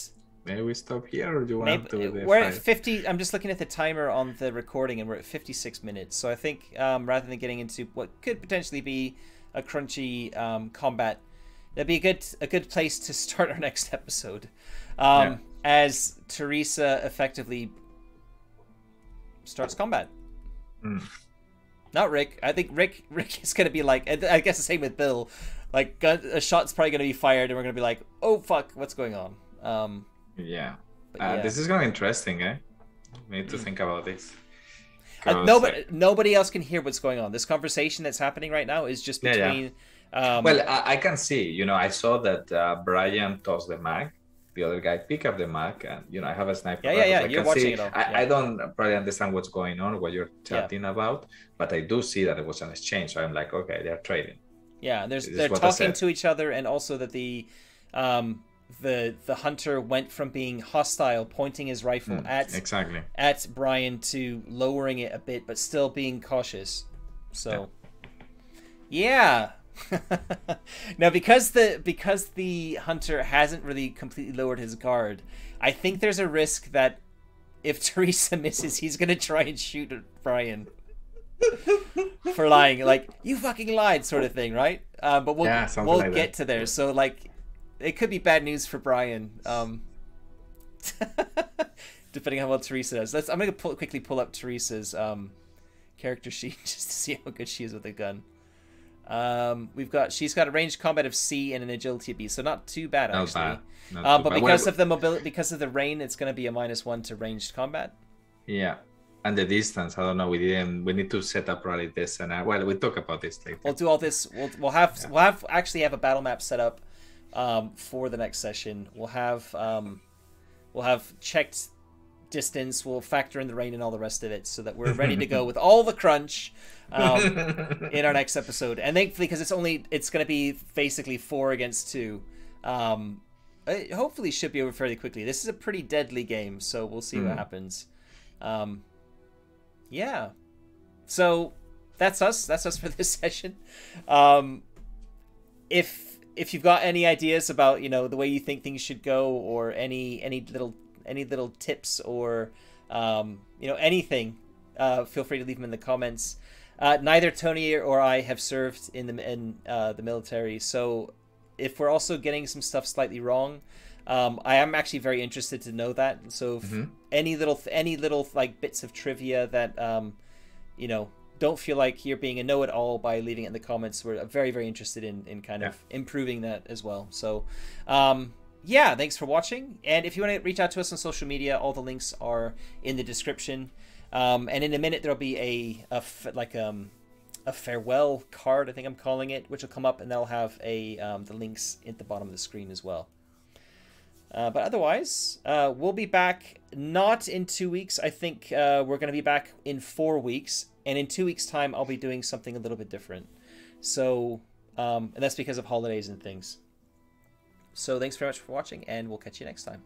maybe we stop here, or do you want to? We're at 50. I'm just looking at the timer on the recording, and we're at 56 minutes. So I think rather than getting into what could potentially be a crunchy combat, that'd be a good place to start our next episode. As Teresa effectively starts combat. Not Rick. I think Rick is going to be like, I guess the same with Bill. Like, a shot's probably going to be fired, and we're going to be like, oh, fuck, what's going on? Yeah. This is going to be interesting, eh? We need to think about this. Nobody else can hear what's going on. This conversation that's happening right now is just between... well, I can see. I saw that Brian tossed the mag. The other guy pick up the mag, and I have a sniper. Yeah. You're watching it all. I don't probably understand what's going on, what you're chatting about, but I do see that it was an exchange. So I'm like, okay, they're trading. Yeah, they're talking to each other, and also that the hunter went from being hostile, pointing his rifle at Brian, to lowering it a bit, but still being cautious. So, yeah. Now, because the hunter hasn't really completely lowered his guard, I think there's a risk that if Teresa misses, he's gonna try and shoot at Brian for lying, like, you fucking lied, sort of thing, right? But we'll get to there. So, like, it could be bad news for Brian, depending on how well Teresa does. I'm gonna quickly pull up Teresa's character sheet just to see how good she is with a gun. She's got a ranged combat of C and an agility of B, so not too bad actually. But because of the mobility, because of the rain, it's going to be a -1 to ranged combat. Yeah, and the distance. I don't know. We need to set up probably this, and we'll talk about this later. We'll do all this. We'll actually have a battle map set up for the next session. We'll have checked distance. We'll factor in the rain and all the rest of it, so that we're ready to go with all the crunch in our next episode. And thankfully, because it's going to be basically 4 against 2, it hopefully should be over fairly quickly. This is a pretty deadly game, so we'll see what happens. Yeah, so that's us for this session. If you've got any ideas about the way you think things should go, or any little tips, or anything, feel free to leave them in the comments. Neither Tony or I have served in the military, so if we're also getting some stuff slightly wrong, I am actually very interested to know that. So if any little like bits of trivia that don't feel like you're being a know-it-all by leaving it in the comments, we're very, very interested in kind of improving that as well. So yeah, thanks for watching. And if you want to reach out to us on social media, all the links are in the description. And in a minute, there'll be a farewell card, I think I'm calling it, which will come up, and that'll have the links at the bottom of the screen as well. But otherwise, we'll be back not in 2 weeks. I think we're going to be back in 4 weeks. And in 2 weeks' time, I'll be doing something a little bit different. So, and that's because of holidays and things. So thanks very much for watching, and we'll catch you next time.